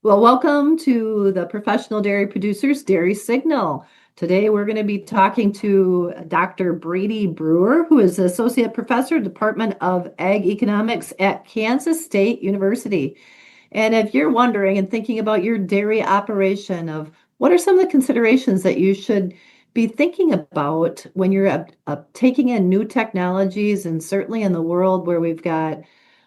Well, welcome to the Professional Dairy Producers Dairy Signal. Today we're going to be talking to Dr. Brady Brewer, who is Associate Professor, Department of Ag Economics at Kansas State University. And if you're wondering and thinking about your dairy operation of what are some of the considerations that you should be thinking about when you're taking in new technologies, and certainly in the world where we've got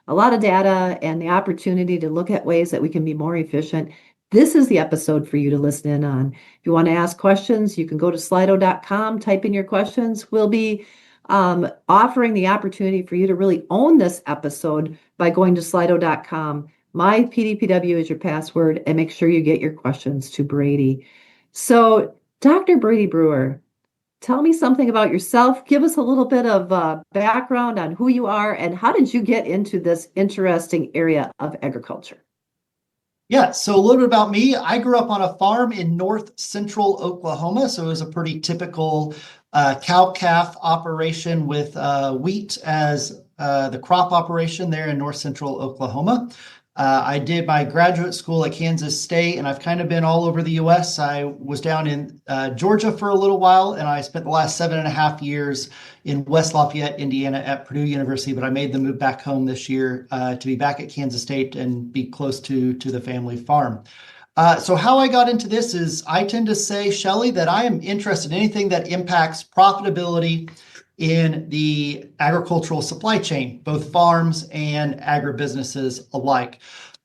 a lot of data and the opportunity to look at ways that we can be more efficient, this is the episode for you to listen in on. If you want to ask questions, you can go to slido.com, type in your questions. We'll be offering the opportunity for you to really own this episode by going to slido.com. My PDPW is your password, and make sure you get your questions to Brady. So, Dr. Brady Brewer, tell me something about yourself. Give us a little bit of background on who you are and how did you get into this interesting area of agriculture? Yeah, so a little bit about me. I grew up on a farm in north central Oklahoma. So it was a pretty typical cow-calf operation with wheat as the crop operation there in north central Oklahoma. I did my graduate school at Kansas State, and I've kind of been all over the US. I was down in Georgia for a little while, and I spent the last 7.5 years in West Lafayette, Indiana at Purdue University, but I made the move back home this year to be back at Kansas State and be close to the family farm. So how I got into this is I tend to say, Shelley, that I am interested in anything that impacts profitability in the agricultural supply chain, both farms and agribusinesses alike.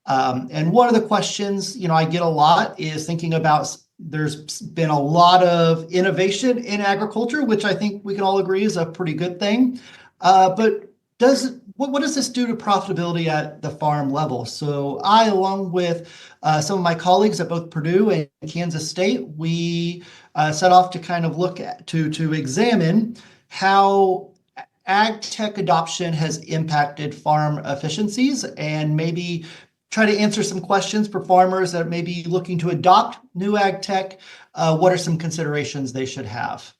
And one of the questions, I get a lot is thinking about there's been a lot of innovation in agriculture, which I think we can all agree is a pretty good thing. But what does this do to profitability at the farm level? So I, along with some of my colleagues at both Purdue and Kansas State, we set off to kind of look at to examine how ag tech adoption has impacted farm efficiencies and maybe try to answer some questions for farmers that may be looking to adopt new ag tech. What are some considerations they should have?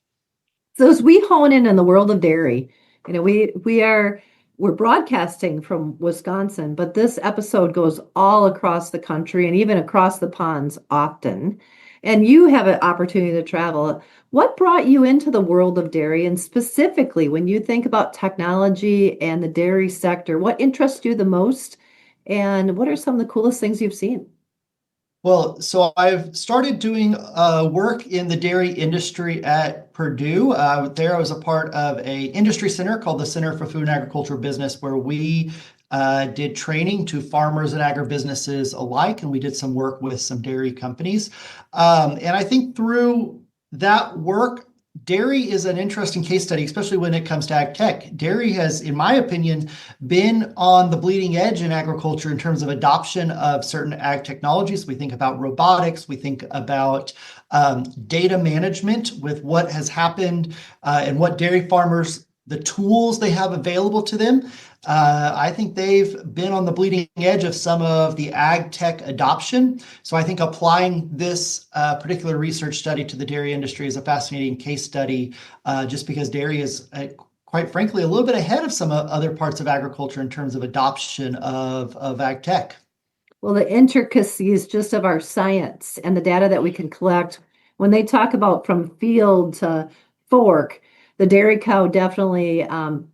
So as we hone in on the world of dairy, we're broadcasting from Wisconsin, but this episode goes all across the country and even across the ponds often. And you have an opportunity to travel. What brought you into the world of dairy? And specifically, when you think about technology and the dairy sector, what interests you the most? And what are some of the coolest things you've seen? Well, so I've started doing work in the dairy industry at Purdue. There I was a part of a industry center called the Center for Food and Agriculture Business, where we did training to farmers and agribusinesses alike, and we did some work with some dairy companies. And I think through that work, dairy is an interesting case study, especially when it comes to ag tech. Dairy has, in my opinion, been on the bleeding edge in agriculture in terms of adoption of certain ag technologies. We think about robotics, we think about data management with what has happened and what dairy farmers, the tools they have available to them. I think they've been on the bleeding edge of some of the ag tech adoption. So I think applying this particular research study to the dairy industry is a fascinating case study, just because dairy is, quite frankly, a little bit ahead of some other parts of agriculture in terms of adoption of ag tech. Well, the intricacies just of our science and the data that we can collect, when they talk about from field to fork, the dairy cow definitely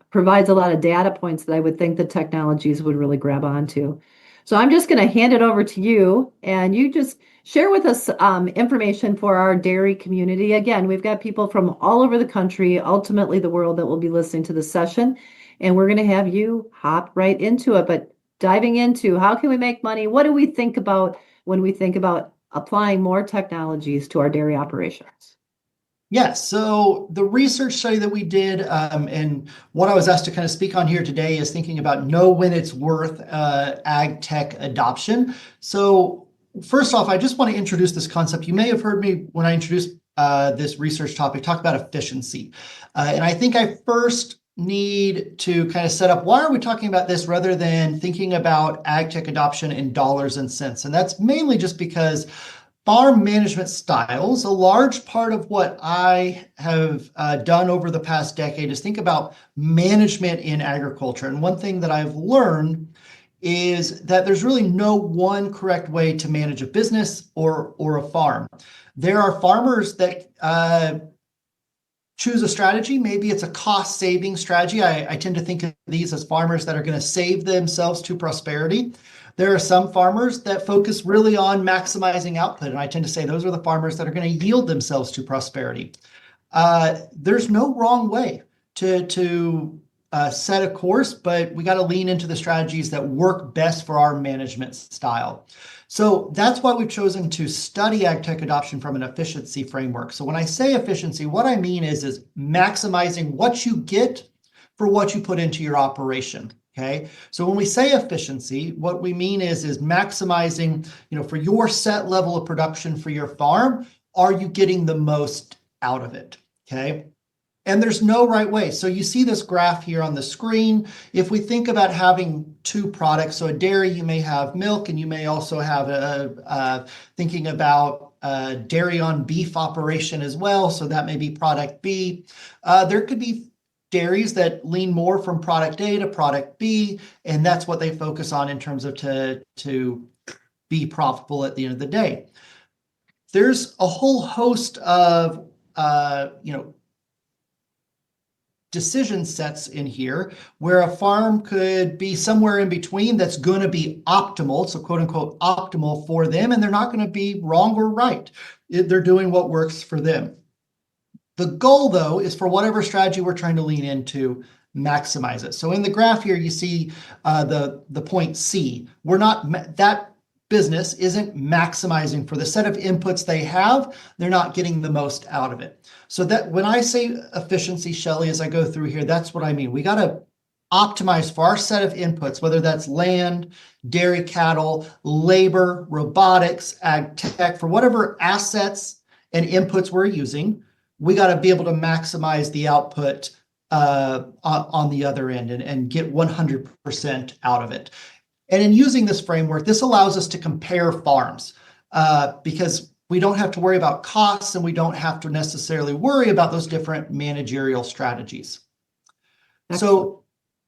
provides a lot of data points that I would think the technologies would really grab onto. So I'm just going to hand it over to you, and you just share with us information for our dairy community. Again, we've got people from all over the country, ultimately the world, that will be listening to this session, and we're going to have you hop right into it. But diving into how can we make money? What do we think about when we think about applying more technologies to our dairy operations? Yeah, so the research study that we did, and what I was asked to kind of speak on here today is thinking about know when it's worth ag tech adoption. So first off, I just want to introduce this concept. You may have heard me when I introduced this research topic talk about efficiency. And I think I first need to kind of set up why are we talking about this rather than thinking about ag tech adoption in dollars and cents. And that's mainly just because farm management styles, a large part of what I have done over the past decade is think about management in agriculture. And one thing that I've learned is that there's really no one correct way to manage a business or a farm. There are farmers that choose a strategy. Maybe it's a cost-saving strategy. I tend to think of these as farmers that are going to save themselves to prosperity. There are some farmers that focus really on maximizing output, and I tend to say those are the farmers that are going to yield themselves to prosperity. There's no wrong way to set a course, but we got to lean into the strategies that work best for our management style. So that's why we've chosen to study ag tech adoption from an efficiency framework. So when I say efficiency, what I mean is maximizing what you get for what you put into your operation. Okay. So when we say efficiency, what we mean is maximizing, for your set level of production for your farm, are you getting the most out of it? Okay. And there's no right way. So you see this graph here on the screen. If we think about having two products, so a dairy, you may have milk, and you may also have thinking about a dairy on beef operation as well. So that may be product B. There could be dairies that lean more from product A to product B, and that's what they focus on in terms of to be profitable at the end of the day. There's a whole host of decision sets in here where a farm could be somewhere in between that's going to be optimal, so quote unquote optimal for them, and they're not going to be wrong or right. They're doing what works for them. The goal, though, is for whatever strategy we're trying to lean into, maximize it. So in the graph here, you see the point C. That business isn't maximizing for the set of inputs they have. They're not getting the most out of it. So that when I say efficiency, Shelley, as I go through here, that's what I mean. We got to optimize for our set of inputs, whether that's land, dairy cattle, labor, robotics, ag tech, for whatever assets and inputs we're using, we got to be able to maximize the output on the other end and get 100% out of it. And in using this framework, this allows us to compare farms because we don't have to worry about costs and we don't have to necessarily worry about those different managerial strategies. Excellent. So,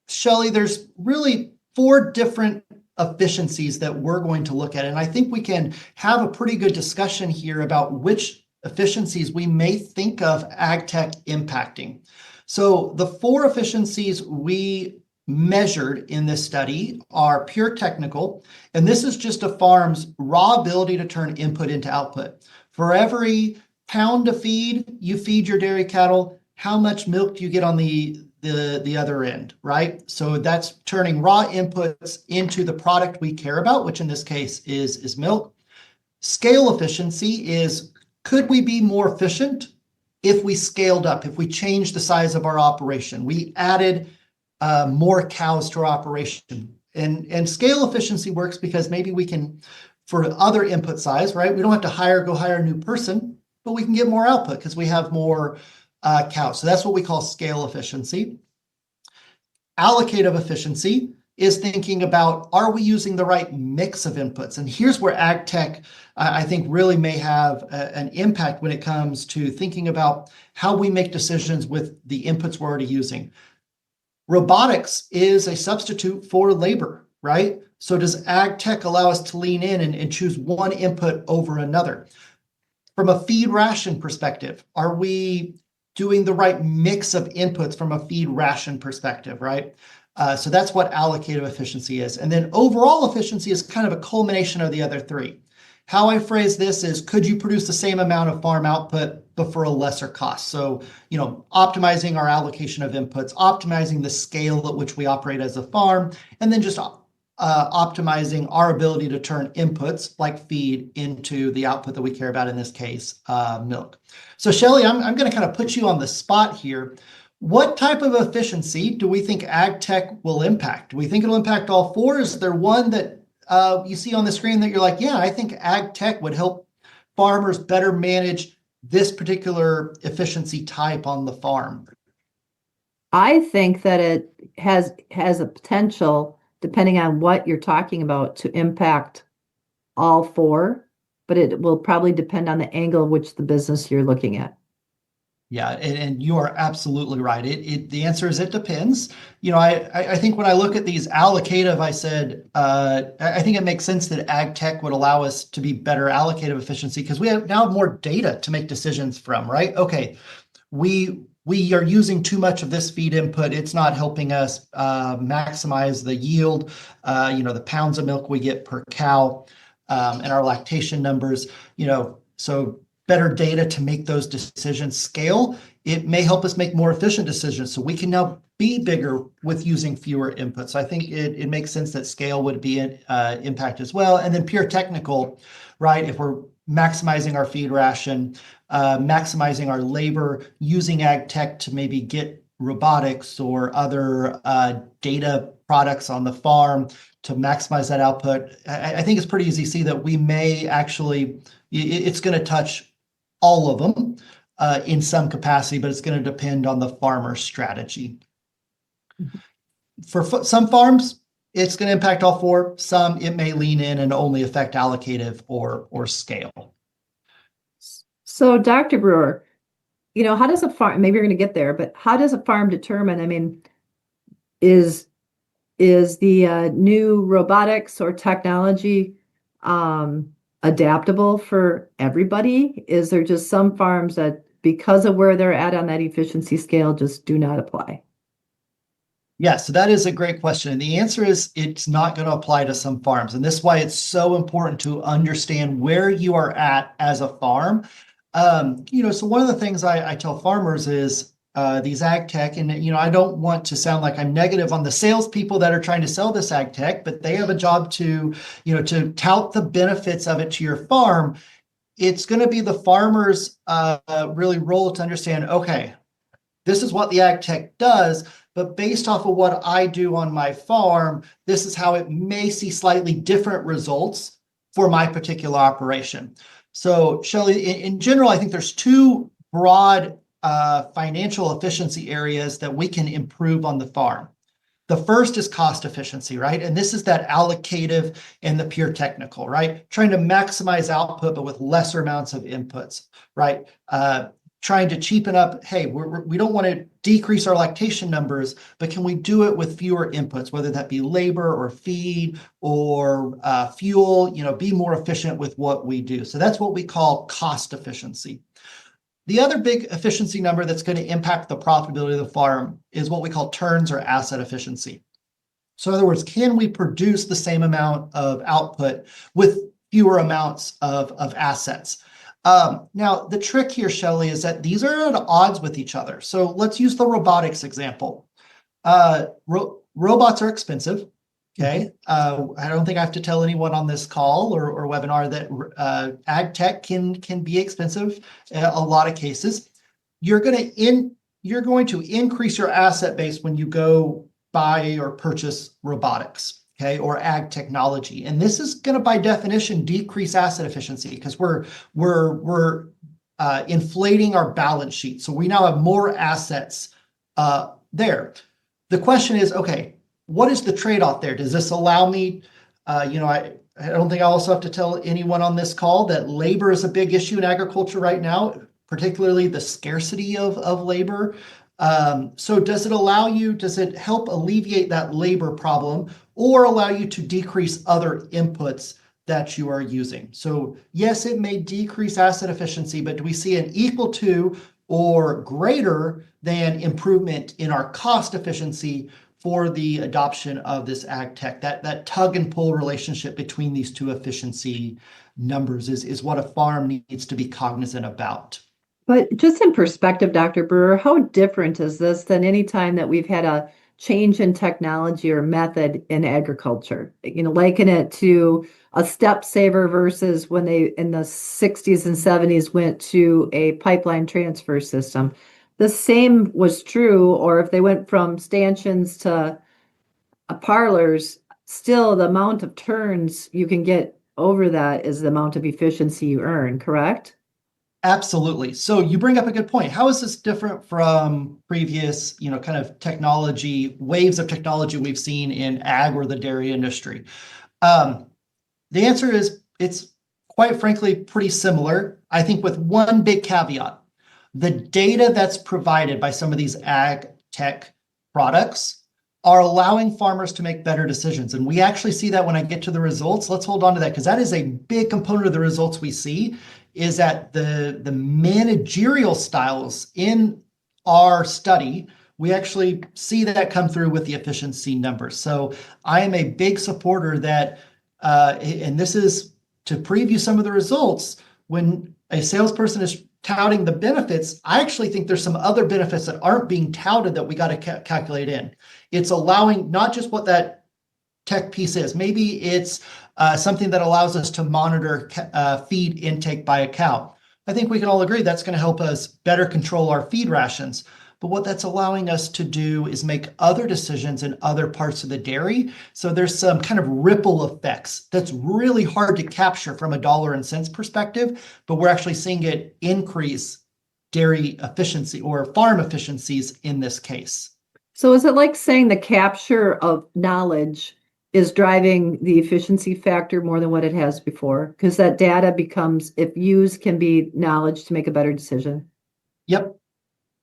Shelley, there's really 4 different efficiencies that we're going to look at. And I think we can have a pretty good discussion here about which efficiencies we may think of ag tech impacting. So the 4 efficiencies we measured in this study are pure technical, and this is just a farm's raw ability to turn input into output. For every pound of feed you feed your dairy cattle, how much milk do you get on the other end, right? So that's turning raw inputs into the product we care about, which in this case is milk. Scale efficiency is, could we be more efficient if we scaled up, if we changed the size of our operation? We added more cows to our operation. And scale efficiency works because maybe we can, for other input size, right? We don't have to go hire a new person, but we can get more output because we have more cows. So that's what we call scale efficiency. Allocative efficiency is thinking about, are we using the right mix of inputs? And here's where ag tech, I think, really may have an impact when it comes to thinking about how we make decisions with the inputs we're already using. Robotics is a substitute for labor, right? So does ag tech allow us to lean in and choose one input over another? From a feed ration perspective, are we doing the right mix of inputs from a feed ration perspective, right? So that's what allocative efficiency is. And then overall efficiency is kind of a culmination of the other 3. How I phrase this is, could you produce the same amount of farm output, but for a lesser cost? So, optimizing our allocation of inputs, optimizing the scale at which we operate as a farm, and then just optimizing our ability to turn inputs like feed into the output that we care about, in this case, milk. So Shelley, I'm going to kind of put you on the spot here. What type of efficiency do we think ag tech will impact? Do we think it'll impact all 4? Is there one that you see on the screen that you're like, yeah, I think ag tech would help farmers better manage this particular efficiency type on the farm? I think that it has a potential, depending on what you're talking about, to impact all 4, but it will probably depend on the angle of which the business you're looking at. Yeah, and you are absolutely right. The answer is it depends. I think when I look at these allocative, I said I think it makes sense that ag tech would allow us to be better allocative efficiency because we now have more data to make decisions from, right? Okay, we are using too much of this feed input. It's not helping us maximize the yield, the pounds of milk we get per cow, and our lactation numbers. So better data to make those decisions scale. It may help us make more efficient decisions, so we can now be bigger with using fewer inputs. So I think it makes sense that scale would be an impact as well. And then pure technical, right? If we're maximizing our feed ration, maximizing our labor, using ag tech to maybe get robotics or other data products on the farm to maximize that output. I think it's pretty easy to see that we may actually, it's going to touch all of them in some capacity, but it's going to depend on the farmer's strategy. For some farms, it's going to impact all four. Some, it may lean in and only affect allocative or scale. So, Dr. Brewer, how does a farm, maybe you're going to get there, but how does a farm determine, I mean, is the new robotics or technology adaptable for everybody? Is there just some farms that, because of where they're at on that efficiency scale, just do not apply? Yeah, so that is a great question. And the answer is it's not going to apply to some farms. And this is why it's so important to understand where you are at as a farm. So one of the things I tell farmers is these ag tech, and I don't want to sound like I'm negative on the salespeople that are trying to sell this ag tech, but they have a job to tout the benefits of it to your farm. It's going to be the farmer's really role to understand, okay, this is what the ag tech does, but based off of what I do on my farm, this is how it may see slightly different results for my particular operation. So, Shelley, in general, I think there's two broad financial efficiency areas that we can improve on the farm. The first is cost efficiency, right? And this is that allocative and the pure technical, right? Trying to maximize output, but with lesser amounts of inputs, right? Trying to cheapen up, hey, we don't want to decrease our lactation numbers, but can we do it with fewer inputs, whether that be labor or feed or fuel, be more efficient with what we do. So that's what we call cost efficiency. The other big efficiency number that's going to impact the profitability of the farm is what we call turns or asset efficiency. So in other words, can we produce the same amount of output with fewer amounts of assets? Now, the trick here, Shelley, is that these are at odds with each other. So let's use the robotics example. Robots are expensive. Okay. I don't think I have to tell anyone on this call or webinar that ag tech can be expensive in a lot of cases. You're going to increase your asset base when you go buy or purchase robotics. Okay, or ag technology, and this is going to, by definition, decrease asset efficiency because we're inflating our balance sheet. So we now have more assets there. The question is, okay, what is the trade-off there? Does this allow me? I don't think I also have to tell anyone on this call that labor is a big issue in agriculture right now, particularly the scarcity of labor. So does it help alleviate that labor problem or allow you to decrease other inputs that you are using? So yes, it may decrease asset efficiency, but do we see an equal to or greater than improvement in our cost efficiency for the adoption of this ag tech? That tug and pull relationship between these two efficiency numbers is what a farm needs to be cognizant about. But just in perspective, Dr. Brewer, how different is this than any time that we've had a change in technology or method in agriculture? Liken it to a step saver versus when they in the 60s and 70s went to a pipeline transfer system. The same was true, or if they went from stanchions to parlors, still the amount of turns you can get over that is the amount of efficiency you earn, correct? Absolutely. So you bring up a good point. How is this different from previous, kind of technology, waves of technology we've seen in ag or the dairy industry? The answer is it's quite frankly pretty similar, I think with one big caveat. The data that's provided by some of these ag tech products are allowing farmers to make better decisions. And we actually see that when I get to the results. Let's hold on to that, because that is a big component of the results we see, is that the managerial styles in our study, we actually see that come through with the efficiency numbers. So I am a big supporter that, and this is to preview some of the results, when a salesperson is touting the benefits, I actually think there's some other benefits that aren't being touted that we got to calculate in. It's allowing not just what that tech piece is. Maybe it's something that allows us to monitor feed intake by a cow. I think we can all agree that's going to help us better control our feed rations. But what that's allowing us to do is make other decisions in other parts of the dairy. So there's some kind of ripple effects that's really hard to capture from a dollar and cents perspective, but we're actually seeing it increase dairy efficiency or farm efficiencies in this case. So is it like saying the capture of knowledge is driving the efficiency factor more than what it has before? Because that data becomes, if used, can be knowledge to make a better decision. Yep.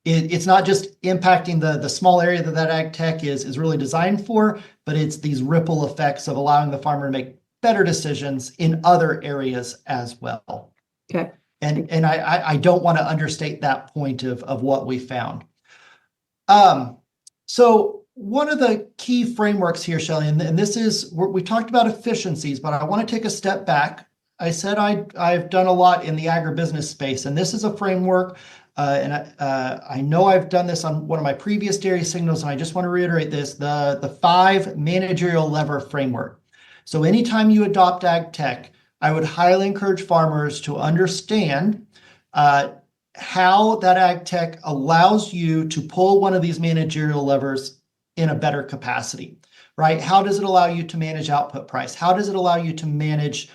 It's not just impacting the small area that ag tech is really designed for, but it's these ripple effects of allowing the farmer to make better decisions in other areas as well. Okay. And I don't want to understate that point of what we found. So one of the key frameworks here, Shelley, and this is, we talked about efficiencies, but I want to take a step back. I said I've done a lot in the agribusiness space, and this is a framework, and I know I've done this on one of my previous dairy signals, and I just want to reiterate this, the 5 managerial lever framework. So anytime you adopt ag tech, I would highly encourage farmers to understand how that ag tech allows you to pull one of these managerial levers in a better capacity, right? How does it allow you to manage output price? How does it allow you to manage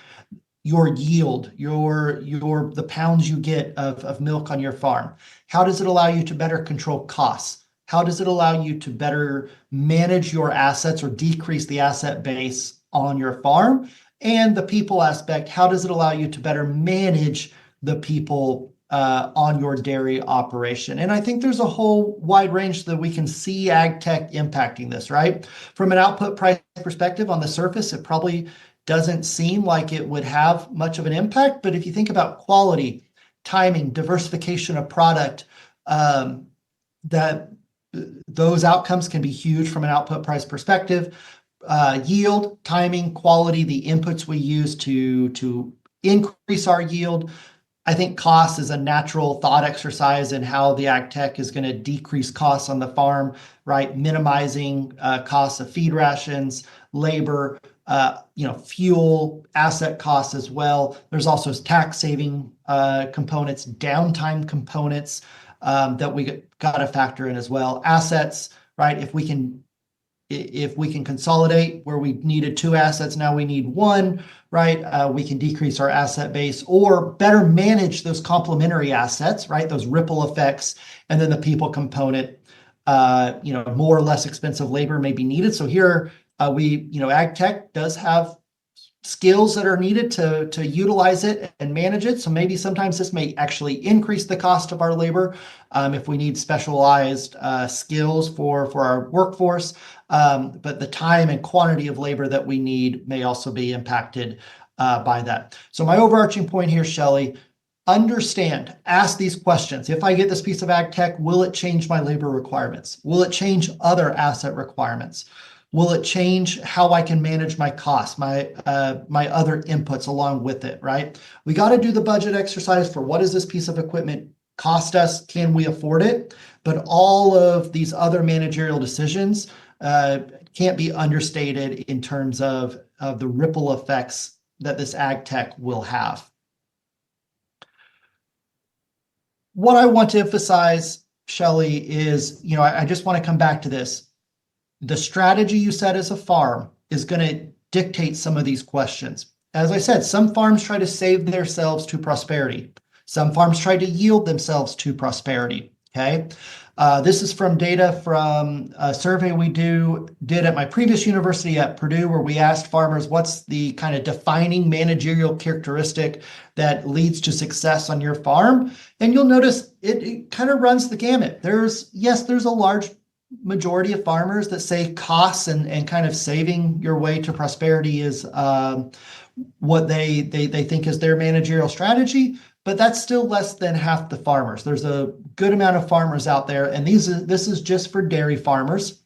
your yield, the pounds you get of milk on your farm? How does it allow you to better control costs? How does it allow you to better manage your assets or decrease the asset base on your farm? And the people aspect, how does it allow you to better manage the people on your dairy operation? And I think there's a whole wide range that we can see ag tech impacting this, right? From an output price perspective, on the surface, it probably doesn't seem like it would have much of an impact. But if you think about quality, timing, diversification of product, that those outcomes can be huge from an output price perspective. Yield, timing, quality, the inputs we use to increase our yield. I think cost is a natural thought exercise in how the ag tech is going to decrease costs on the farm, right? Minimizing costs of feed rations, labor, fuel, asset costs as well. There's also tax saving components, downtime components that we got to factor in as well. Assets, right? If we can consolidate where we needed 2 assets, now we need 1, right? We can decrease our asset base or better manage those complementary assets, right? Those ripple effects, and then the people component, more or less expensive labor may be needed. So here ag tech does have skills that are needed to utilize it and manage it. So maybe sometimes this may actually increase the cost of our labor if we need specialized skills for our workforce. But the time and quantity of labor that we need may also be impacted by that. So my overarching point here, Shelley, understand, ask these questions. If I get this piece of ag tech, will it change my labor requirements? Will it change other asset requirements? Will it change how I can manage my costs, my other inputs along with it, right? We got to do the budget exercise for what does this piece of equipment cost us? Can we afford it? But all of these other managerial decisions can't be understated in terms of the ripple effects that this ag tech will have. What I want to emphasize, Shelley, is, I just want to come back to this. The strategy you set as a farm is going to dictate some of these questions. As I said, some farms try to save themselves to prosperity. Some farms try to yield themselves to prosperity, okay? This is from data from a survey we did at my previous university at Purdue, where we asked farmers, what's the kind of defining managerial characteristic that leads to success on your farm? And you'll notice it kind of runs the gamut. There's a large majority of farmers that say costs and kind of saving your way to prosperity is what they think is their managerial strategy. But that's still less than half the farmers. There's a good amount of farmers out there, and this is just for dairy farmers.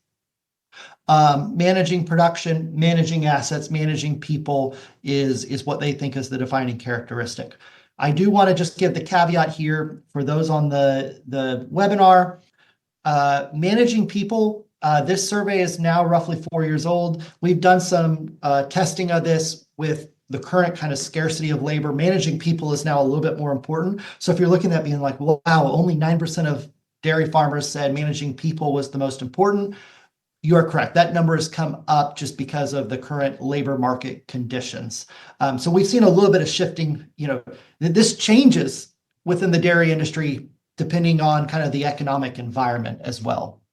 Managing production, managing assets, managing people is what they think is the defining characteristic. I do want to just give the caveat here for those on the webinar. Managing people, this survey is now roughly 4 years old. We've done some testing of this with the current kind of scarcity of labor. Managing people is now a little bit more important. So if you're looking at being like, wow, only 9% of dairy farmers said managing people was the most important, you are correct. That number has come up just because of the current labor market conditions. So we've seen a little bit of shifting. This changes within the dairy industry depending on kind of the economic environment as well.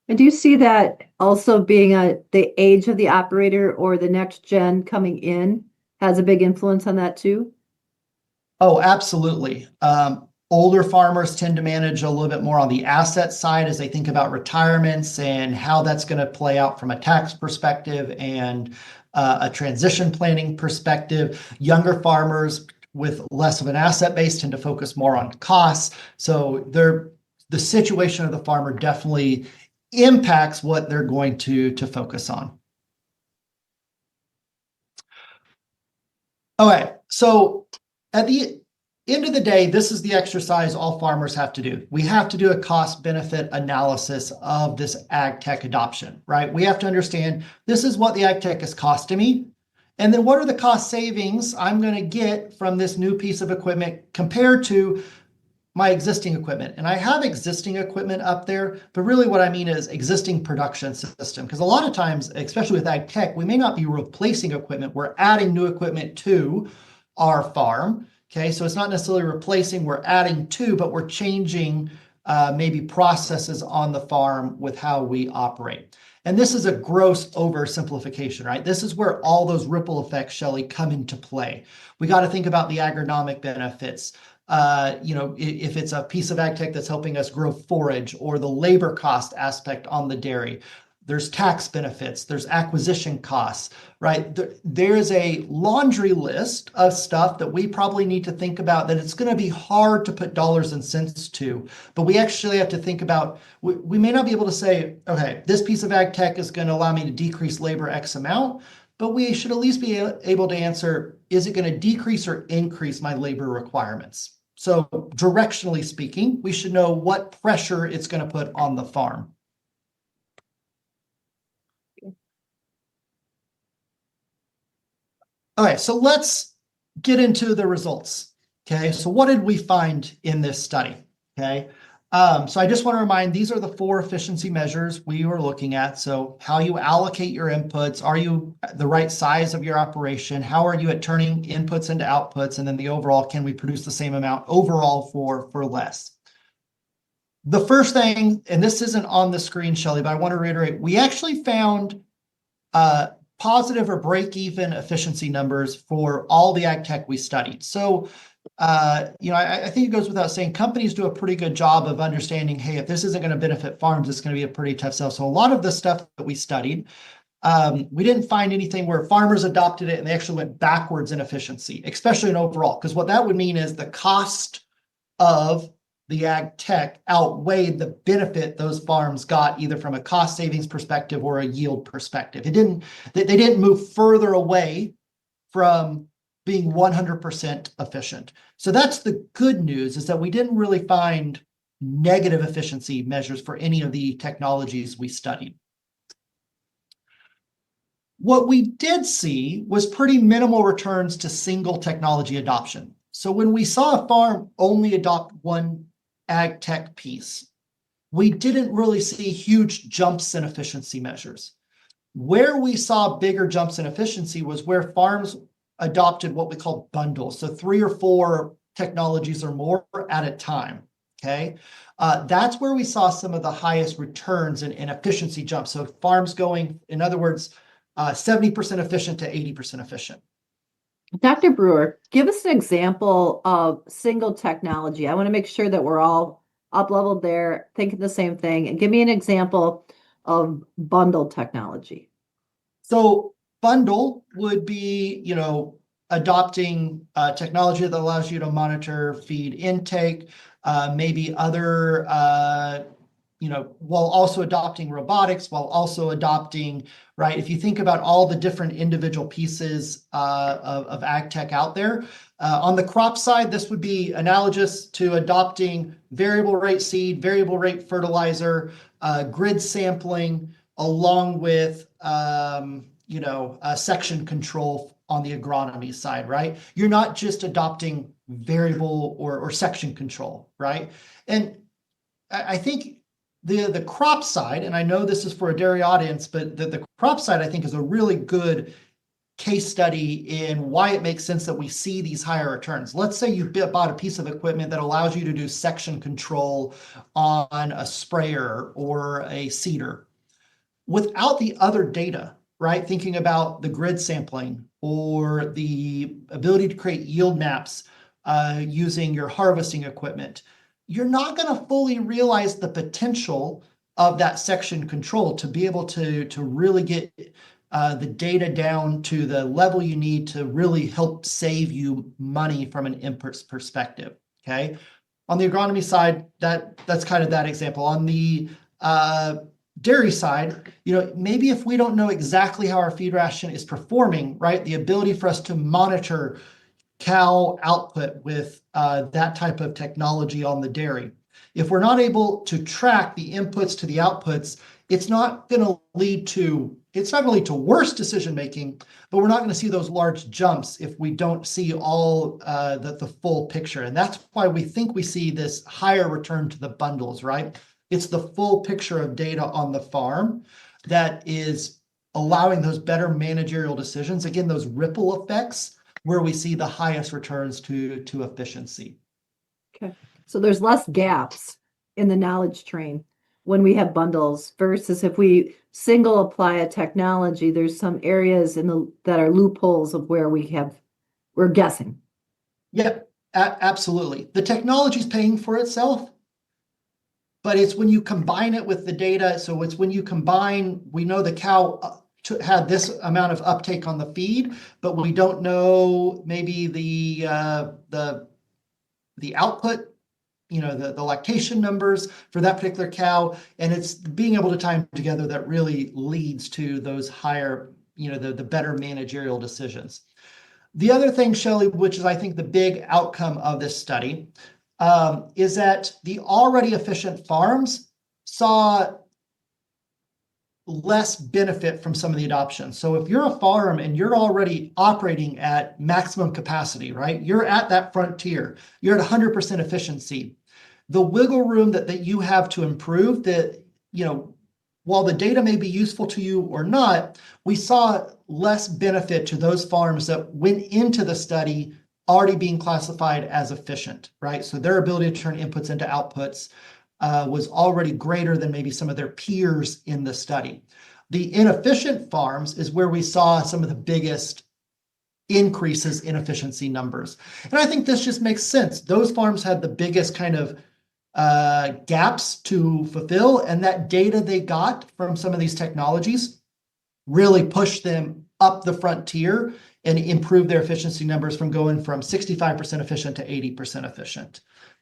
And do you see that also being the age of the operator or the next gen coming in has a big influence on that too? Oh, absolutely. Older farmers tend to manage a little bit more on the asset side as they think about retirements and how that's going to play out from a tax perspective and a transition planning perspective. Younger farmers with less of an asset base tend to focus more on costs. So the situation of the farmer definitely impacts what they're going to focus on. Okay, so at the end of the day, this is the exercise all farmers have to do. We have to do a cost-benefit analysis of this ag tech adoption, right? We have to understand this is what the ag tech is costing me. And then what are the cost savings I'm going to get from this new piece of equipment compared to my existing equipment? And I have existing equipment up there, but really what I mean is existing production system. Because a lot of times, especially with ag tech, we may not be replacing equipment. We're adding new equipment to our farm. Okay, so it's not necessarily replacing, we're adding to, but we're changing maybe processes on the farm with how we operate. And this is a gross oversimplification, right? This is where all those ripple effects, Shelley, come into play. We got to think about the agronomic benefits. If it's a piece of ag tech that's helping us grow forage, or the labor cost aspect on the dairy, there's tax benefits, there's acquisition costs, right? There's a laundry list of stuff that we probably need to think about that it's going to be hard to put dollars and cents to, but we actually have to think about, we may not be able to say, okay, this piece of ag tech is going to allow me to decrease labor X amount, but we should at least be able to answer, is it going to decrease or increase my labor requirements? So directionally speaking, we should know what pressure it's going to put on the farm. Okay, so let's get into the results. Okay, so what did we find in this study? Okay, so I just want to remind, these are the 4 efficiency measures we were looking at. So how you allocate your inputs, are you the right size of your operation? How are you at turning inputs into outputs? And then the overall, can we produce the same amount overall for less? The first thing, and this isn't on the screen, Shelley, but I want to reiterate, we actually found positive or break-even efficiency numbers for all the ag tech we studied. So, I think it goes without saying, companies do a pretty good job of understanding, hey, if this isn't going to benefit farms, it's going to be a pretty tough sell. So a lot of the stuff that we studied, we didn't find anything where farmers adopted it and they actually went backwards in efficiency, especially in overall, because what that would mean is the cost of the ag tech outweighed the benefit those farms got either from a cost savings perspective or a yield perspective. They didn't move further away from being 100% efficient. So that's the good news, is that we didn't really find negative efficiency measures for any of the technologies we studied. What we did see was pretty minimal returns to single technology adoption. So when we saw a farm only adopt one ag tech piece, we didn't really see huge jumps in efficiency measures. Where we saw bigger jumps in efficiency was where farms adopted what we call bundles. So 3 or 4 technologies or more at a time. Okay. That's where we saw some of the highest returns and efficiency jumps. So farms going, in other words, 70% efficient to 80% efficient. Dr. Brewer, give us an example of single technology. I want to make sure that we're all up leveled there, thinking the same thing, and give me an example of bundle technology. So bundle would be, adopting technology that allows you to monitor feed intake, maybe other, while also adopting robotics, while also adopting, right? If you think about all the different individual pieces of ag tech out there, on the crop side, this would be analogous to adopting variable rate seed, variable rate fertilizer, grid sampling, along with section control on the agronomy side, right? You're not just adopting variable or section control, right? And I think the crop side, and I know this is for a dairy audience, but the crop side I think is a really good case study in why it makes sense that we see these higher returns. Let's say you bought a piece of equipment that allows you to do section control on a sprayer or a seeder. Without the other data, right? Thinking about the grid sampling or the ability to create yield maps using your harvesting equipment, you're not going to fully realize the potential of that section control to be able to really get the data down to the level you need to really help save you money from an input perspective. Okay. On the agronomy side, that's kind of that example. On the dairy side, maybe if we don't know exactly how our feed ration is performing, right, the ability for us to monitor cow output with that type of technology on the dairy. If we're not able to track the inputs to the outputs, it's not going to lead to worse decision making, but we're not going to see those large jumps if we don't see all the full picture. And that's why we think we see this higher return to the bundles, right? It's the full picture of data on the farm that is allowing those better managerial decisions. Again, those ripple effects where we see the highest returns to efficiency. Okay. So there's less gaps in the knowledge train when we have bundles versus if we single apply a technology, there's some areas that are loopholes of where we're guessing. Yep, absolutely. The technology is paying for itself, but it's when you combine it with the data. So it's when you combine, we know the cow had this amount of uptake on the feed, but we don't know maybe the output, the lactation numbers for that particular cow, and it's being able to tie them together that really leads to those higher, the better managerial decisions. The other thing, Shelley, which is I think the big outcome of this study, is that the already efficient farms saw less benefit from some of the adoption. So if you're a farm and you're already operating at maximum capacity, right? You're at that frontier, you're at 100% efficiency. The wiggle room that you have to improve that, while the data may be useful to you or not, we saw less benefit to those farms that went into the study already being classified as efficient, right? So their ability to turn inputs into outputs was already greater than maybe some of their peers in the study. The inefficient farms is where we saw some of the biggest increases in efficiency numbers. And I think this just makes sense. Those farms had the biggest kind of gaps to fulfill, and that data they got from some of these technologies really pushed them up the frontier and improved their efficiency numbers from going from 65% efficient to 80% efficient.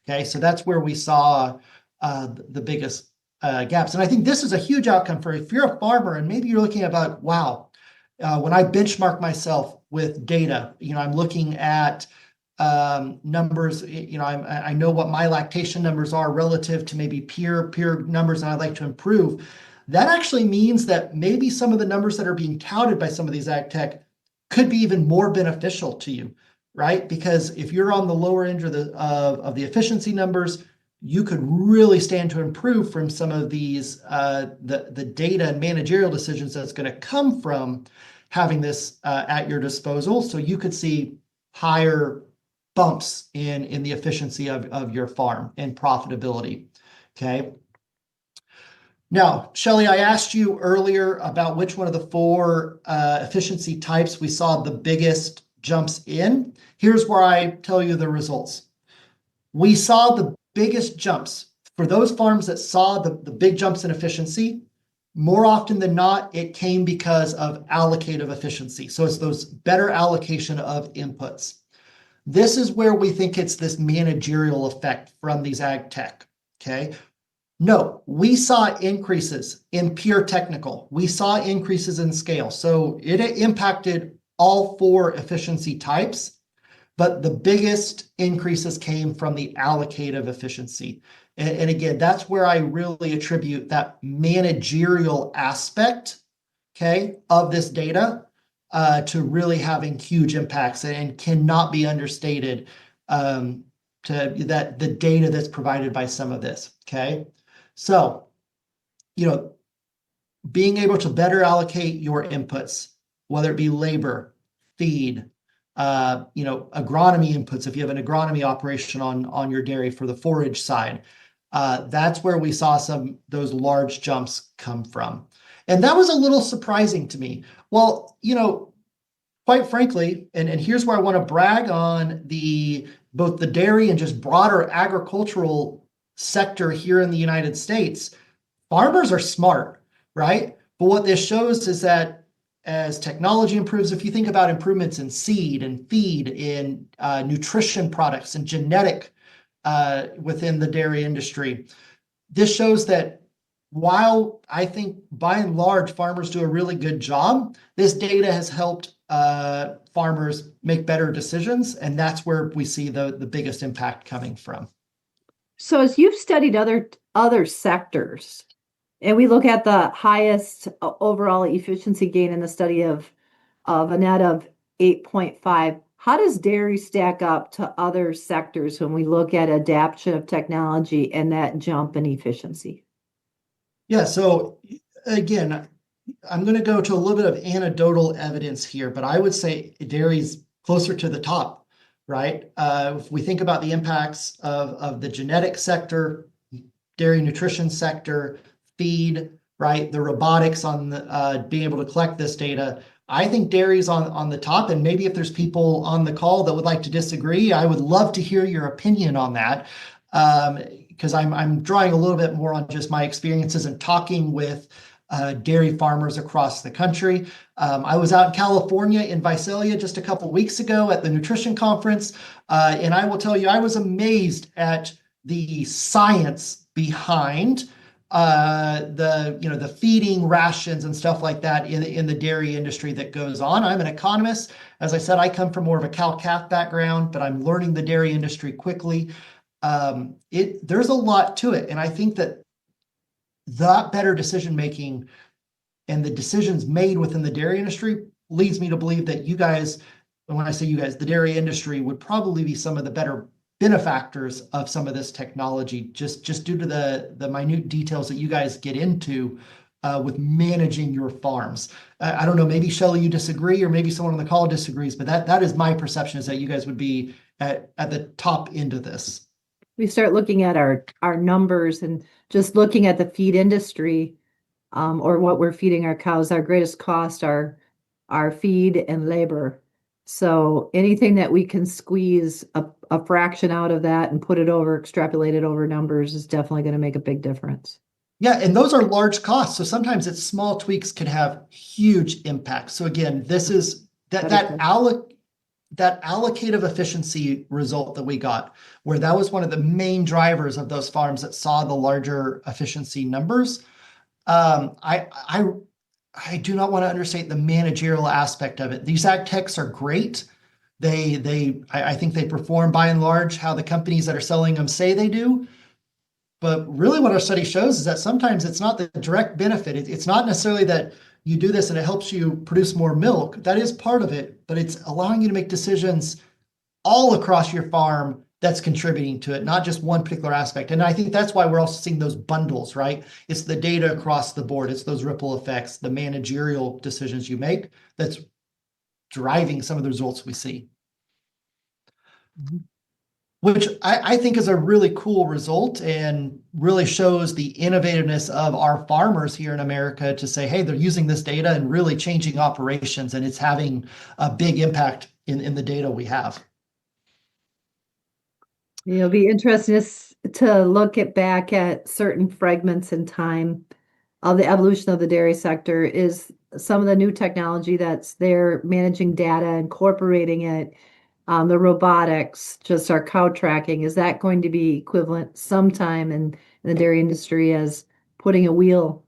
Okay, so that's where we saw the biggest gaps. And I think this is a huge outcome for if you're a farmer and maybe you're looking about, wow, when I benchmark myself with data, I'm looking at numbers, I know what my lactation numbers are relative to maybe peer numbers and I'd like to improve. That actually means that maybe some of the numbers that are being touted by some of these ag tech could be even more beneficial to you, right? Because if you're on the lower end of the efficiency numbers, you could really stand to improve from some of these the data and managerial decisions that's going to come from having this at your disposal. So you could see higher bumps in the efficiency of your farm and profitability. Okay. Now, Shelley, I asked you earlier about which one of the four efficiency types we saw the biggest jumps in. Here's where I tell you the results. We saw the biggest jumps for those farms that saw the big jumps in efficiency. More often than not, it came because of allocative efficiency. So it's those better allocation of inputs. This is where we think it's this managerial effect from these ag tech. Okay. No, we saw increases in pure technical. We saw increases in scale. So it impacted all four efficiency types, but the biggest increases came from the allocative efficiency. And again, that's where I really attribute that managerial aspect, okay, of this data to really having huge impacts, and cannot be understated to that the data that's provided by some of this, okay? So, being able to better allocate your inputs, whether it be labor, feed, agronomy inputs, if you have an agronomy operation on your dairy for the forage side, that's where we saw those large jumps come from. And that was a little surprising to me. Well, quite frankly, and here's where I want to brag on both the dairy and just broader agricultural sector here in the United States. Farmers are smart, right? But what this shows is that as technology improves, if you think about improvements in seed and feed, in nutrition products and genetic within the dairy industry, this shows that while I think by and large farmers do a really good job, this data has helped farmers make better decisions, and that's where we see the biggest impact coming from. So as you've studied other sectors, and we look at the highest overall efficiency gain in the study of a net of 8.5, how does dairy stack up to other sectors when we look at adaptation of technology and that jump in efficiency? Yeah, so again, I'm going to go to a little bit of anecdotal evidence here, but I would say dairy's closer to the top, right? If we think about the impacts of the genetic sector, dairy nutrition sector, feed, right? The robotics on being able to collect this data. I think dairy's on the top, and maybe if there's people on the call that would like to disagree, I would love to hear your opinion on that, because I'm drawing a little bit more on just my experiences and talking with dairy farmers across the country. I was out in California in Visalia just a couple weeks ago at the nutrition conference, and I will tell you, I was amazed at the science behind the feeding rations and stuff like that in the dairy industry that goes on. I'm an economist. As I said, I come from more of a cow-calf background, but I'm learning the dairy industry quickly. There's a lot to it, and I think that better decision making and the decisions made within the dairy industry leads me to believe that you guys, and when I say you guys, the dairy industry would probably be some of the better benefactors of some of this technology, just due to the minute details that you guys get into with managing your farms. I don't know, maybe Shelley, you disagree, or maybe someone on the call disagrees, but that is my perception, is that you guys would be at the top end of this. We start looking at our numbers and just looking at the feed industry, or what we're feeding our cows. Our greatest cost are our feed and labor. So anything that we can squeeze a fraction out of that and extrapolate it over numbers is definitely going to make a big difference. Yeah, and those are large costs. So sometimes it's small tweaks can have huge impact. So again, this is that allocative efficiency result that we got, where that was one of the main drivers of those farms that saw the larger efficiency numbers. I do not want to understate the managerial aspect of it. These ag techs are great. I think they perform by and large how the companies that are selling them say they do. But really what our study shows is that sometimes it's not the direct benefit. It's not necessarily that you do this and it helps you produce more milk. That is part of it, but it's allowing you to make decisions all across your farm that's contributing to it, not just one particular aspect. And I think that's why we're also seeing those bundles, right? It's the data across the board. It's those ripple effects, the managerial decisions you make that's driving some of the results we see. Which I think is a really cool result and really shows the innovativeness of our farmers here in America to say, hey, they're using this data and really changing operations, and it's having a big impact in the data we have. It'll be interesting to look at back at certain fragments in time of the evolution of the dairy sector. Is some of the new technology that's there, managing data, incorporating it, the robotics, just our cow tracking, is that going to be equivalent sometime in the dairy industry as putting a wheel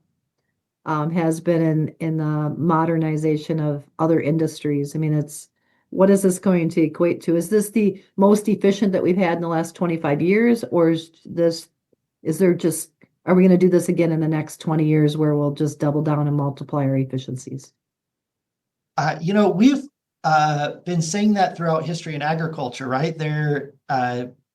has been in the modernization of other industries? I mean, it's what is this going to equate to? Is this the most efficient that we've had in the last 25 years, or is there just, are we going to do this again in the next 20 years where we'll just double down and multiply our efficiencies? We've been saying that throughout history in agriculture, right? There,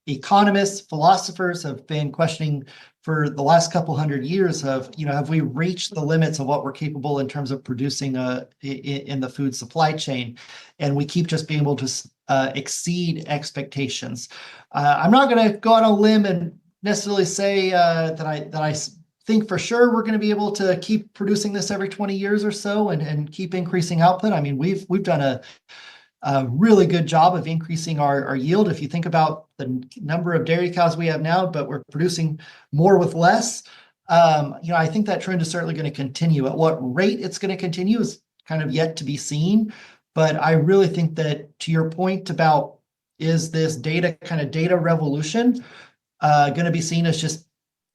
economists, philosophers have been questioning for the last couple hundred years of, have we reached the limits of what we're capable in terms of producing in the food supply chain? And we keep just being able to exceed expectations. I'm not going to go on a limb and necessarily say that I think for sure we're going to be able to keep producing this every 20 years or so and keep increasing output. I mean, we've done a really good job of increasing our yield. If you think about the number of dairy cows we have now, but we're producing more with less, I think that trend is certainly going to continue. At what rate it's going to continue is kind of yet to be seen. But I really think that, to your point about, is this data revolution going to be seen as just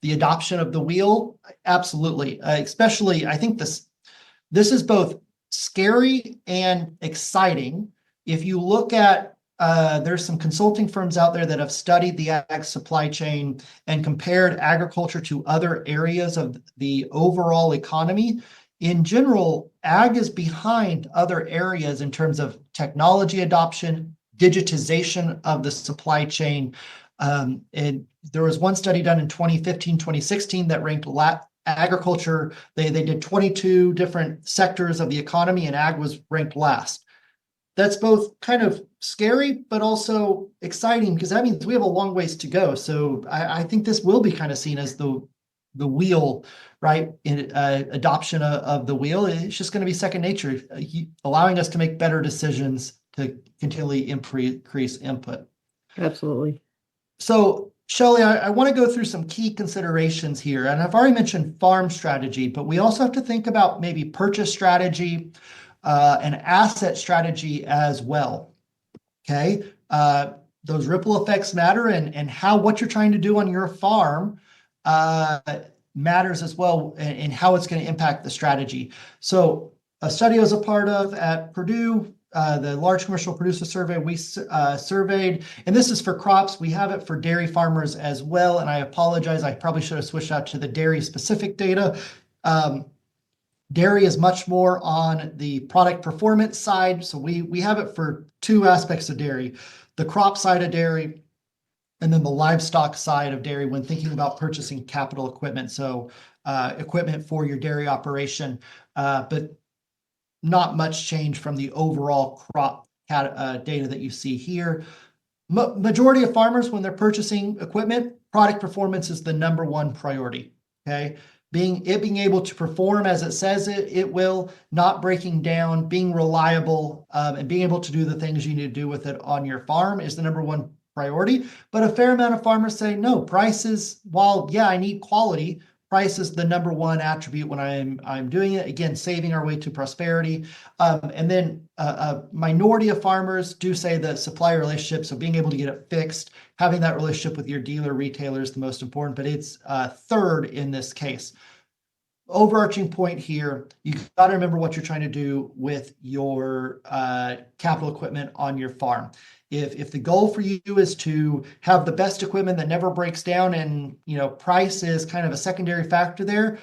the adoption of the wheel? Absolutely. Especially, I think this is both scary and exciting. If you look at, there's some consulting firms out there that have studied the ag supply chain and compared agriculture to other areas of the overall economy. In general, ag is behind other areas in terms of technology adoption, digitization of the supply chain. And there was one study done in 2015, 2016 that ranked agriculture. They did 22 different sectors of the economy, and ag was ranked last. That's both kind of scary, but also exciting, because that means we have a long ways to go. So I think this will be kind of seen as the wheel, right? In adoption of the wheel. It's just going to be second nature, allowing us to make better decisions to continually increase input. Absolutely. So, Shelley, I want to go through some key considerations here. And I've already mentioned farm strategy, but we also have to think about maybe purchase strategy and asset strategy as well. Okay. Those ripple effects matter, and what you're trying to do on your farm matters as well, and how it's going to impact the strategy. So a study I was a part of at Purdue, the large commercial producer survey, we surveyed, and this is for crops. We have it for dairy farmers as well. And I apologize, I probably should have switched out to the dairy specific data. Dairy is much more on the product performance side. So we have it for two aspects of dairy: the crop side of dairy, and then the livestock side of dairy when thinking about purchasing capital equipment. So equipment for your dairy operation, but not much change from the overall crop data that you see here. Majority of farmers, when they're purchasing equipment, product performance is the number one priority. Okay. Being able to perform as it says it will, not breaking down, being reliable, and being able to do the things you need to do with it on your farm is the number one priority. But a fair amount of farmers say, no, price is, while, yeah, I need quality, price is the number one attribute when I'm doing it. Again, saving our way to prosperity. And then a minority of farmers do say the supplier relationship, so being able to get it fixed, having that relationship with your dealer retailer is the most important, but it's third in this case. Overarching point here, you got to remember what you're trying to do with your capital equipment on your farm. If the goal for you is to have the best equipment that never breaks down, and price is kind of a secondary factor there,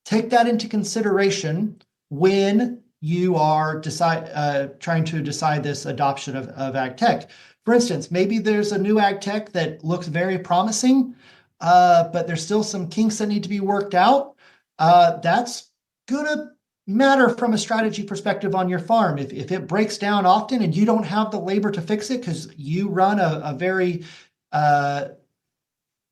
take that into consideration when you are trying to decide this adoption of ag tech. For instance, maybe there's a new ag tech that looks very promising, but there's still some kinks that need to be worked out. That's gonna matter from a strategy perspective on your farm. If it breaks down often and you don't have the labor to fix it because you run a very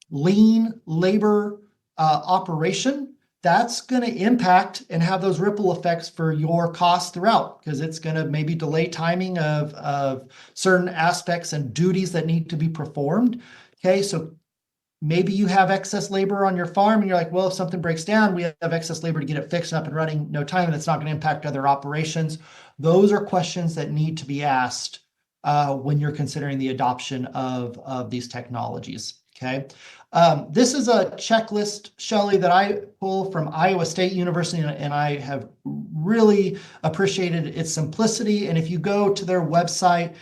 lean labor operation, that's going to impact and have those ripple effects for your costs throughout, because it's going to maybe delay timing of certain aspects and duties that need to be performed. Okay, so maybe you have excess labor on your farm and you're like, well, if something breaks down, we have excess labor to get it fixed up and running no time, and it's not going to impact other operations. Those are questions that need to be asked when you're considering the adoption of these technologies. Okay. This is a checklist, Shelley, that I pull from Iowa State University, and I have really appreciated its simplicity. And if you go to their website,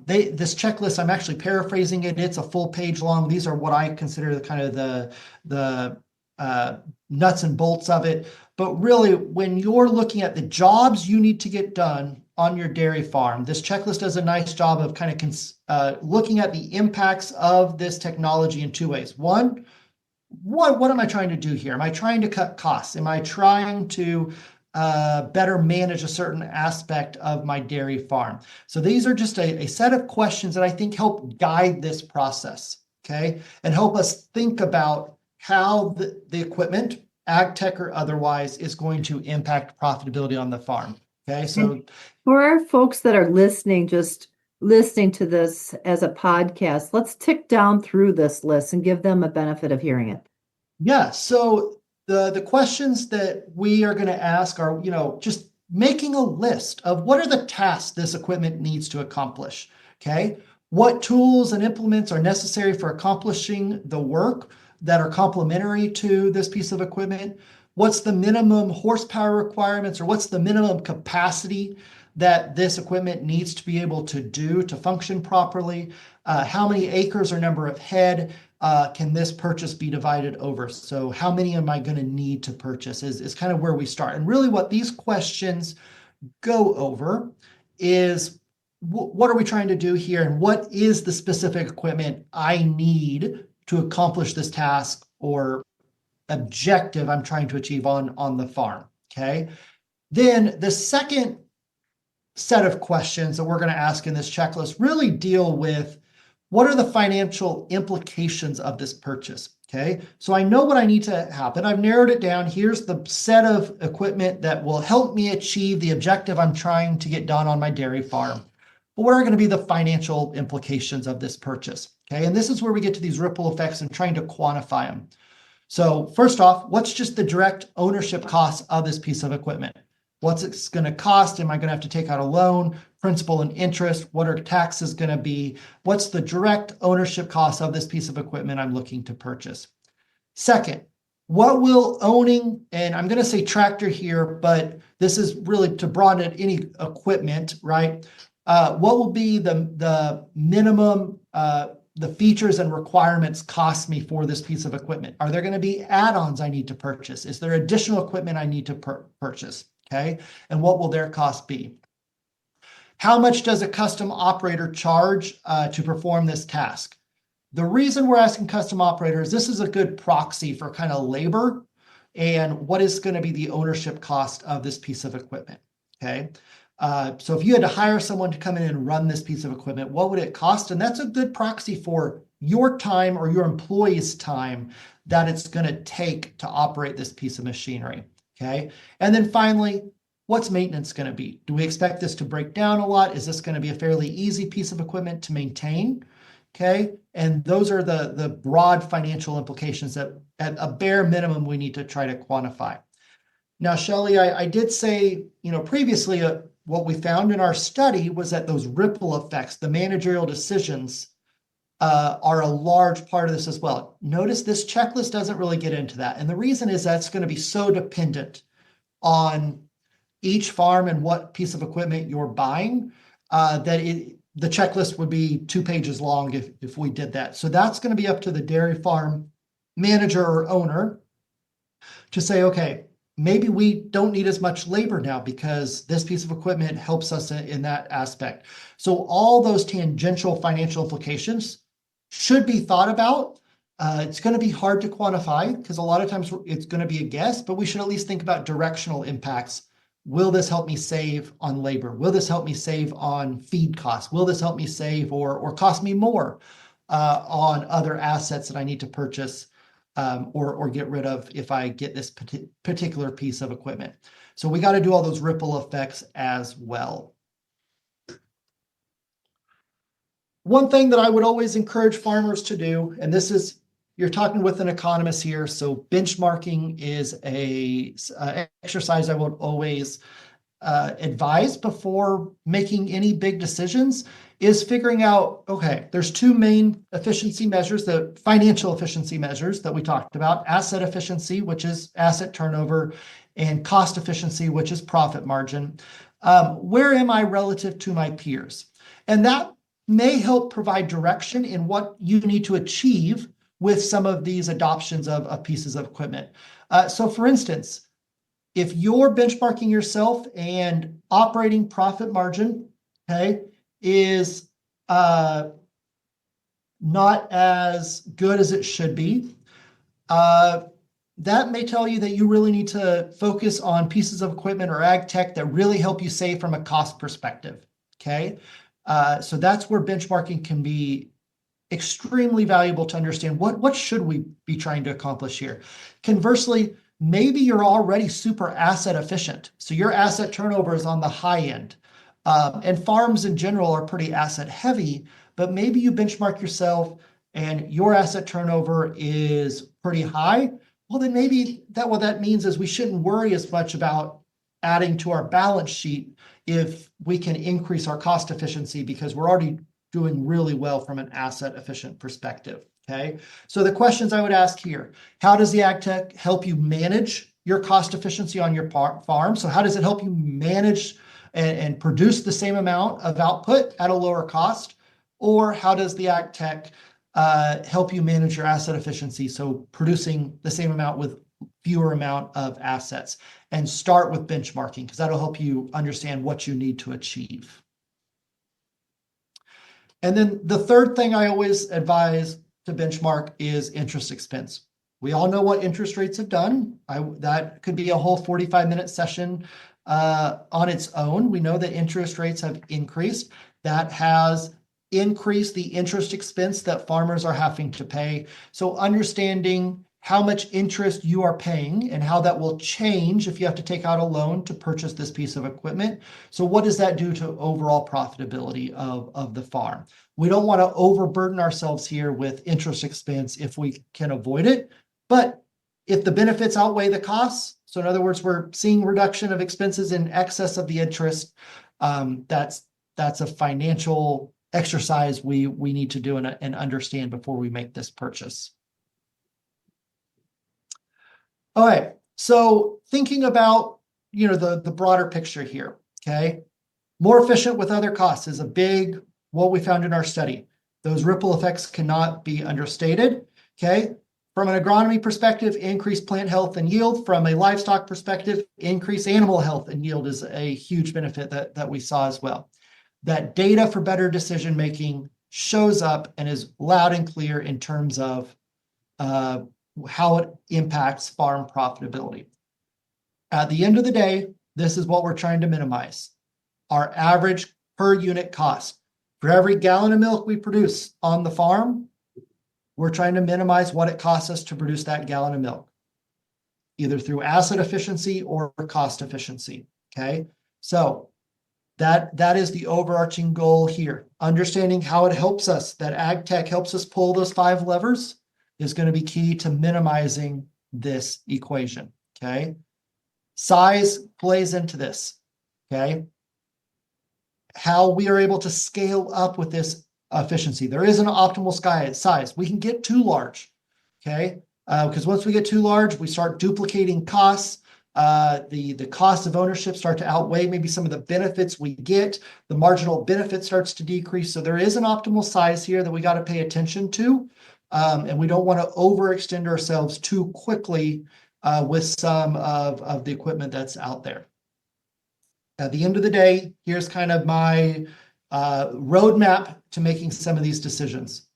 this checklist, I'm actually paraphrasing it. It's a full page long. These are what I consider the kind of the nuts and bolts of it. But really, when you're looking at the jobs you need to get done on your dairy farm, this checklist does a nice job of kind of looking at the impacts of this technology in two ways. One, what am I trying to do here? Am I trying to cut costs? Am I trying to better manage a certain aspect of my dairy farm? So these are just a set of questions that I think help guide this process, okay? And help us think about how the equipment, ag tech or otherwise, is going to impact profitability on the farm. Okay, so And for our folks that are listening, just listening to this as a podcast, let's tick down through this list and give them a benefit of hearing it. yeah, so the questions that we are going to ask are, just making a list of what are the tasks this equipment needs to accomplish. Okay, what tools and implements are necessary for accomplishing the work that are complementary to this piece of equipment? What's the minimum horsepower requirements, or what's the minimum capacity that this equipment needs to be able to do to function properly? How many acres or number of head can this purchase be divided over? So how many am I going to need to purchase is kind of where we start. And really what these questions go over is what are we trying to do here, and what is the specific equipment I need to accomplish this task or objective I'm trying to achieve on the farm. Okay. Then the second set of questions that we're going to ask in this checklist really deal with what are the financial implications of this purchase. Okay, so I know what I need to happen. I've narrowed it down. Here's the set of equipment that will help me achieve the objective I'm trying to get done on my dairy farm. But what are going to be the financial implications of this purchase? Okay, and this is where we get to these ripple effects and trying to quantify them. So first off, what's just the direct ownership cost of this piece of equipment? What's it going to cost? Am I going to have to take out a loan, principal and interest? What are taxes going to be? What's the direct ownership cost of this piece of equipment I'm looking to purchase? Second, what will owning, and I'm going to say tractor here, but this is really to broaden it, any equipment, right? What will be the minimum the features and requirements cost me for this piece of equipment? Are there going to be add-ons I need to purchase? Is there additional equipment I need to purchase? Okay, and what will their cost be? How much does a custom operator charge to perform this task? The reason we're asking custom operators, this is a good proxy for kind of labor and what is going to be the ownership cost of this piece of equipment. Okay. So if you had to hire someone to come in and run this piece of equipment, what would it cost? And that's a good proxy for your time or your employees' time that it's going to take to operate this piece of machinery. Okay. And then finally, what's maintenance going to be? Do we expect this to break down a lot? Is this going to be a fairly easy piece of equipment to maintain? Okay. And those are the broad financial implications that at a bare minimum we need to try to quantify. Now, Shelley, I did say, previously, what we found in our study was that those ripple effects, the managerial decisions, are a large part of this as well. Notice this checklist doesn't really get into that. And the reason is that's going to be so dependent on each farm and what piece of equipment you're buying that the checklist would be 2 pages long if we did that. So that's going to be up to the dairy farm manager or owner to say, okay, maybe we don't need as much labor now because this piece of equipment helps us in that aspect. So all those tangential financial implications should be thought about It's going to be hard to quantify because a lot of times it's going to be a guess, but we should at least think about directional impacts. Will this help me save on labor? Will this help me save on feed costs? Will this help me save or cost me more on other assets that I need to purchase or get rid of if I get this particular piece of equipment? So we got to do all those ripple effects as well. One thing that I would always encourage farmers to do, and this is, you're talking with an economist here, so benchmarking is a exercise I would always advise before making any big decisions, is figuring out, okay, there's two main efficiency measures, the financial efficiency measures that we talked about, asset efficiency, which is asset turnover, and cost efficiency, which is profit margin. Where am I relative to my peers? And that may help provide direction in what you need to achieve with some of these adoptions of pieces of equipment. So for instance, if you're benchmarking yourself and operating profit margin, okay, is not as good as it should be, that may tell you that you really need to focus on pieces of equipment or ag tech that really help you save from a cost perspective, okay? So that's where benchmarking can be extremely valuable to understand what should we be trying to accomplish here. Conversely, maybe you're already super asset efficient. So your asset turnover is on the high end. And farms in general are pretty asset heavy, but maybe you benchmark yourself and your asset turnover is pretty high. Well, then maybe what that means is we shouldn't worry as much about adding to our balance sheet if we can increase our cost efficiency because we're already doing really well from an asset efficient perspective, okay? So the questions I would ask here, how does the ag tech help you manage your cost efficiency on your farm? So how does it help you manage and produce the same amount of output at a lower cost? Or how does the ag tech help you manage your asset efficiency, so producing the same amount with fewer amount of assets? And start with benchmarking because that'll help you understand what you need to achieve. And then the third thing I always advise to benchmark is interest expense. We all know what interest rates have done. That could be a whole 45-minute session on its own. We know that interest rates have increased. That has increased the interest expense that farmers are having to pay. So understanding how much interest you are paying and how that will change if you have to take out a loan to purchase this piece of equipment. So what does that do to overall profitability of the farm? We don't want to overburden ourselves here with interest expense if we can avoid it. But if the benefits outweigh the costs, so in other words, we're seeing reduction of expenses in excess of the interest, that's a financial exercise we need to do and understand before we make this purchase. All right, so thinking about, the broader picture here, okay? More efficient with other costs is a big, what we found in our study. Those ripple effects cannot be understated, okay? From an agronomy perspective, increased plant health and yield. From a livestock perspective, increased animal health and yield is a huge benefit that we saw as well. That data for better decision-making shows up and is loud and clear in terms of how it impacts farm profitability. At the end of the day, this is what we're trying to minimize. Our average per unit cost. For every gallon of milk we produce on the farm, we're trying to minimize what it costs us to produce that gallon of milk, either through asset efficiency or cost efficiency, okay? So that is the overarching goal here. Understanding how it helps us, that ag tech helps us pull those 5 levers is going to be key to minimizing this equation, okay? Size plays into this, okay? How we are able to scale up with this efficiency. There is an optimal size. We can get too large, okay? Because once we get too large, we start duplicating costs. The cost of ownership start to outweigh maybe some of the benefits we get. The marginal benefit starts to decrease. So there is an optimal size here that we got to pay attention to. And we don't want to overextend ourselves too quickly with some of the equipment that's out there. At the end of the day, here's kind of my roadmap to making some of these decisions.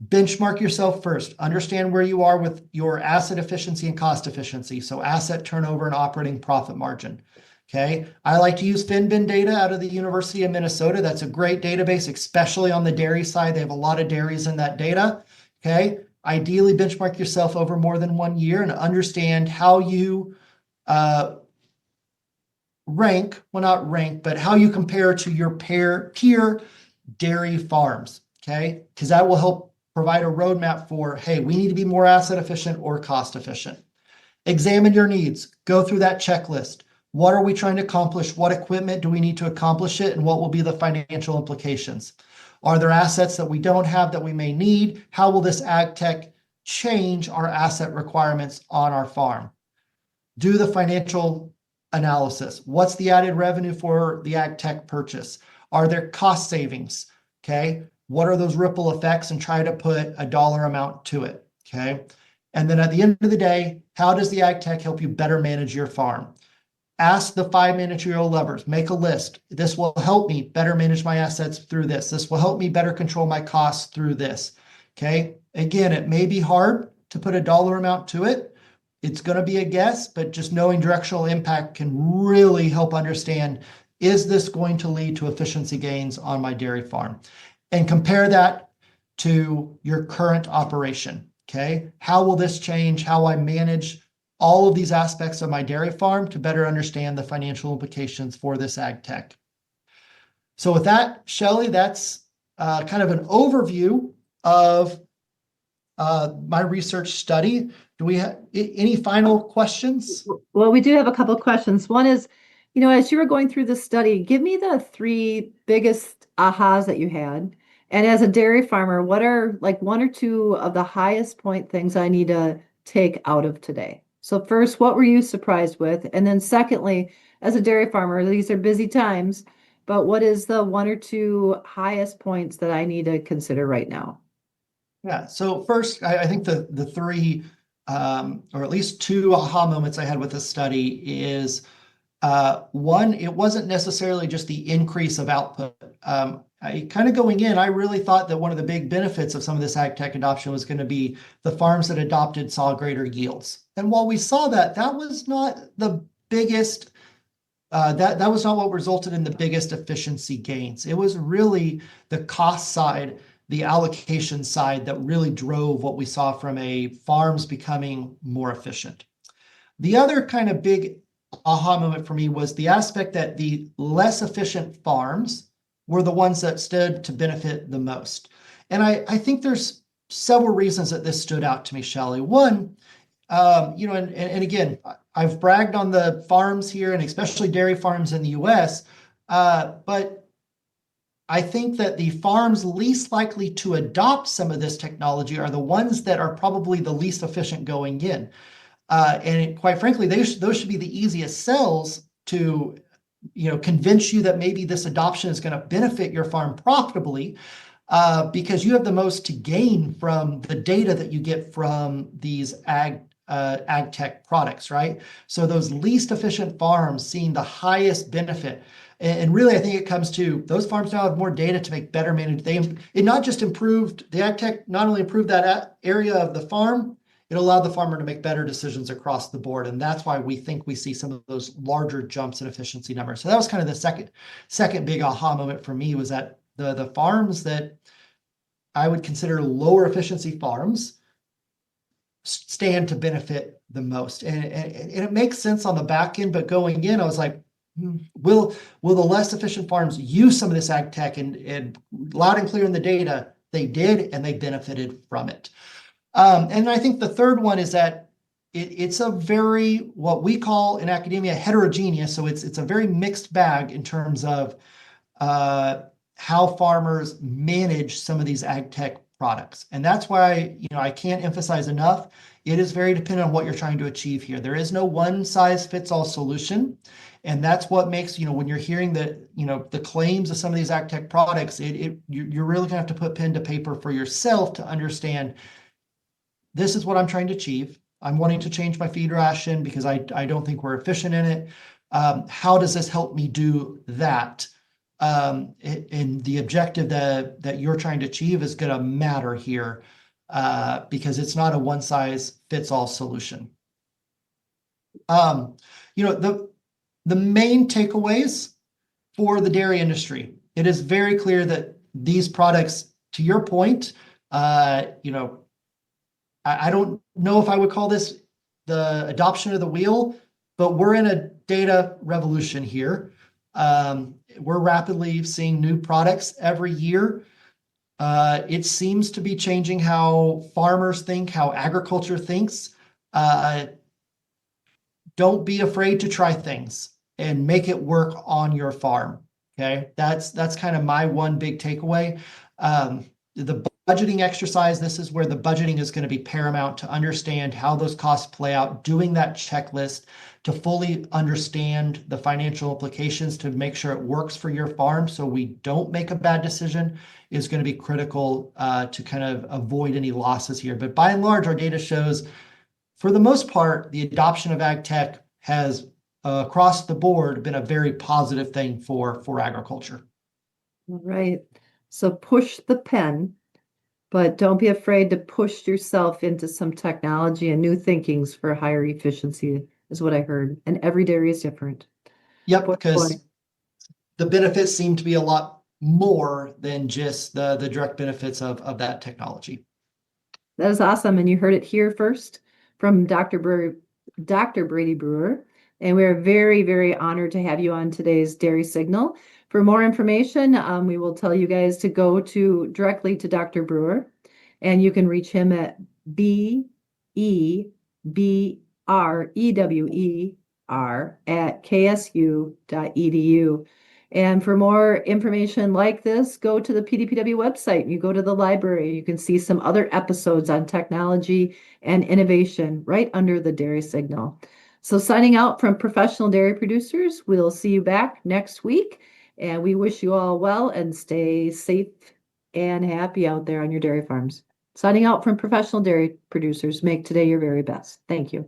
Benchmark yourself first. Understand where you are with your asset efficiency and cost efficiency. So asset turnover and operating profit margin. Okay. I like to use FinBin data out of the University of Minnesota. That's a great database, especially on the dairy side. They have a lot of dairies in that data. Okay. Ideally, benchmark yourself over more than 1 year and understand how you rank, well, not rank, but how you compare to your peer dairy farms. Okay. Because that will help provide a roadmap for, hey, we need to be more asset efficient or cost efficient. Examine your needs. Go through that checklist. What are we trying to accomplish? What equipment do we need to accomplish it? And what will be the financial implications? Are there assets that we don't have that we may need? How will this ag tech change our asset requirements on our farm? Do the financial analysis. What's the added revenue for the ag tech purchase? Are there cost savings? Okay. What are those ripple effects? And try to put a dollar amount to it. Okay. And then at the end of the day, how does the ag tech help you better manage your farm? Ask the 5 managerial levers, make a list. This will help me better manage my assets through this. This will help me better control my costs through this. Okay. Again, it may be hard to put a dollar amount to it. It's going to be a guess, but just knowing directional impact can really help understand, is this going to lead to efficiency gains on my dairy farm? And compare that to your current operation. Okay. How will this change how I manage all of these aspects of my dairy farm to better understand the financial implications for this ag tech? So with that, Shelley, that's kind of an overview of my research study. Do we have any final questions? Well, we do have a couple of questions. One is, as you were going through the study, give me the 3 biggest ahas that you had. And as a dairy farmer, what are like 1 or 2 of the highest point things I need to take out of today? So first, what were you surprised with? And then secondly, as a dairy farmer, these are busy times, but what is the 1 or 2 highest points that I need to consider right now? Yeah. So first, I think the 3, or at least 2 aha moments I had with this study is, 1, it wasn't necessarily just the increase of output. I kind of going in, I really thought that one of the big benefits of some of this ag tech adoption was going to be the farms that adopted saw greater yields. And while we saw that, that was not the biggest, that was not what resulted in the biggest efficiency gains. It was really the cost side, the allocation side that really drove what we saw from a farms becoming more efficient. The other kind of big aha moment for me was the aspect that the less efficient farms were the ones that stood to benefit the most. And I think there's several reasons that this stood out to me, Shelley. One, and again, I've bragged on the farms here and especially dairy farms in the US, but I think that the farms least likely to adopt some of this technology are the ones that are probably the least efficient going in. And quite frankly, those should be the easiest sells to convince you that maybe this adoption is going to benefit your farm profitably, because you have the most to gain from the data that you get from these ag tech products, right? So those least efficient farms seeing the highest benefit. And really, I think it comes to those farms now have more data to make better management. It not just improved, the ag tech not only improved that area of the farm, it allowed the farmer to make better decisions across the board. And that's why we think we see some of those larger jumps in efficiency numbers. So that was kind of the second big aha moment for me, was that the farms that I would consider lower efficiency farms stand to benefit the most. And it makes sense on the back end, but going in, I was like, will the less efficient farms use some of this ag tech? And loud and clear in the data, they did, and they benefited from it. And I think the third one is that it's a very, what we call in academia, heterogeneous. So it's a very mixed bag in terms of how farmers manage some of these ag tech products. And that's why, I can't emphasize enough, it is very dependent on what you're trying to achieve here. There is no one size fits all solution. And that's what makes, when you're hearing the claims of some of these ag tech products, you're really gonna have to put pen to paper for yourself to understand, this is what I'm trying to achieve. I'm wanting to change my feed ration because I don't think we're efficient in it. How does this help me do that? and the objective that you're trying to achieve is going to matter here, because it's not a one size fits all solution. You know, the main takeaways for the dairy industry, it is very clear that these products, to your point, you know, I don't know if I would call this the adoption of the wheel, but we're in a data revolution here. We're rapidly seeing new products every year. It seems to be changing how farmers think, how agriculture thinks. Don't be afraid to try things and make it work on your farm. Okay, that's kind of my one big takeaway. The budgeting exercise, this is where the budgeting is going to be paramount to understand how those costs play out, doing that checklist to fully understand the financial implications to make sure it works for your farm so we don't make a bad decision is going to be critical to kind of avoid any losses here. But by and large, our data shows, for the most part, the adoption of ag tech has across the board been a very positive thing for agriculture. All right. So push the pen, but don't be afraid to push yourself into some technology and new thinkings for higher efficiency, is what I heard. And every dairy is different. Yep, Boy, because the benefits seem to be a lot more than just the direct benefits of that technology. that is awesome. And you heard it here first from Dr. Brady Brewer. And we are very, very honored to have you on today's Dairy Signal. For more information, we will tell you guys to go directly to Dr. Brewer, and you can reach him at BEBREWER@ksu.edu. And for more information like this, go to the PDPW website. You go to the library, you can see some other episodes on technology and innovation right under the Dairy Signal. So signing out from Professional Dairy Producers, we'll see you back next week. And we wish you all well and stay safe and happy out there on your dairy farms. Signing out from Professional Dairy Producers, make today your very best. Thank you.